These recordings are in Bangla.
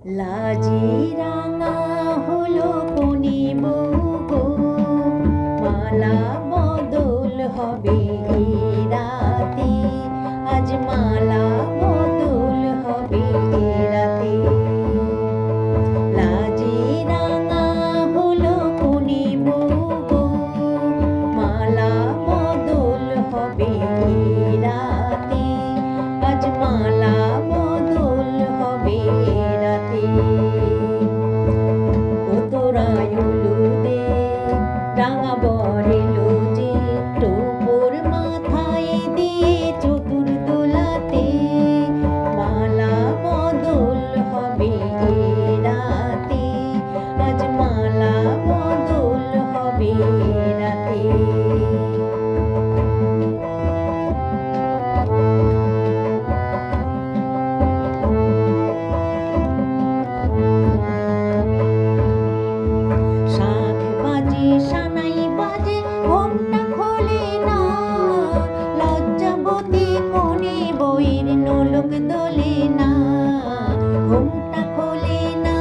লাজি রাঙা হলো কোনি বউ গো, মালা বদল হবে এই রাতে, আজ মালা বদল হবে এই রাতে। লাজি রাঙা হলো কোনি বউ গো, মালা বদল হবে এই রাতে, আজ মালা বদল হবে এই রাতে। ও তোরা উলুদে রাঙা বর এলো যে, টোপর মাথায় দিয়ে চতুর দোলাতে, মালা বদল হবে এই রাতে, আজ মালা বদল হবে এই রাতে। সানাই বাজে ঘোমটা খোলে না, লজ্জাবতী কোনে বইয়ের নোলক দোলে না, ঘোমটা খোলে না,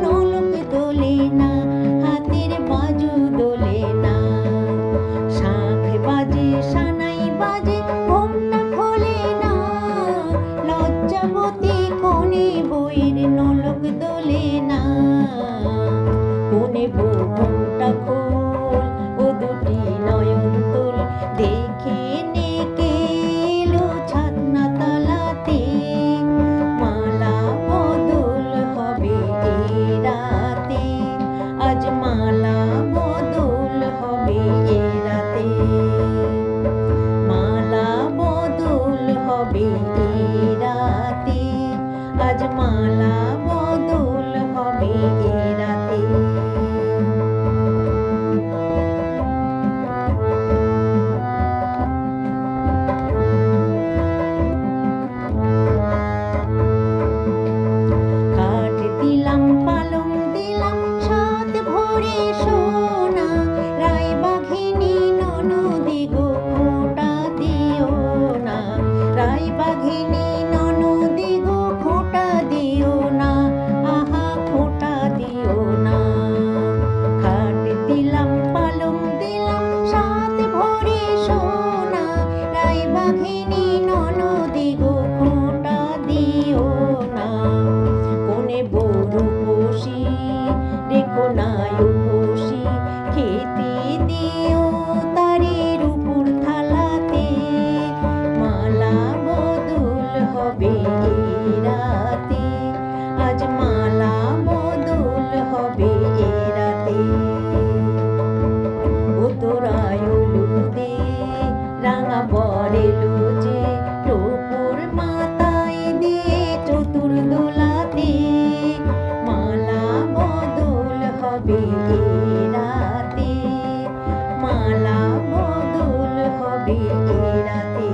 নোলক দোলে না, হাতের বাজু দোলে না। শাঁখ বাজে সানাই বাজে ঘোমটা খোলে না, লজ্জাবতী কোনে বইয়ের নোলক দোলে না। কোনে বউ ঘোমটা খোল, ও দুটি নয়ন তোল, দেখে নেকে এলো ছাতনা তলাতে, মালা বদল হবে এই রাতে, আজ মালা বদল হবে এই রাতে। মালা বদল হবে এই রাতে, আজ মালা বদল হবে এই রাতে। কাঠ দিলাম পালং দিলাম সাত ভরে সোনা, রায়বাঘিনী ননদি গো খোঁটা দিও না, রায়বাঘিনী ননদি গো খোঁটা দিও না, আহা খোঁটা দিও না। কাঠ দিলাম পালং দিলাম সাত ভরে সোনা, রায়বাঘিনী ননদি গো খোঁটা দিও না। কোনে বউ রূপসী রেখো না উপসী, খেতে দিও তারে রূপুর থালাতে, মালা বদল হবে এই রাতে, আজ মালা বদল হবে এই রাতে। ও তোরা উলুদে রাঙা বর এলো যে, টোপর মাথায় দিয়ে চতুর দোলাতে, মালা বদল হবে এই রাতে, মালা বদল হবে এই রাতে।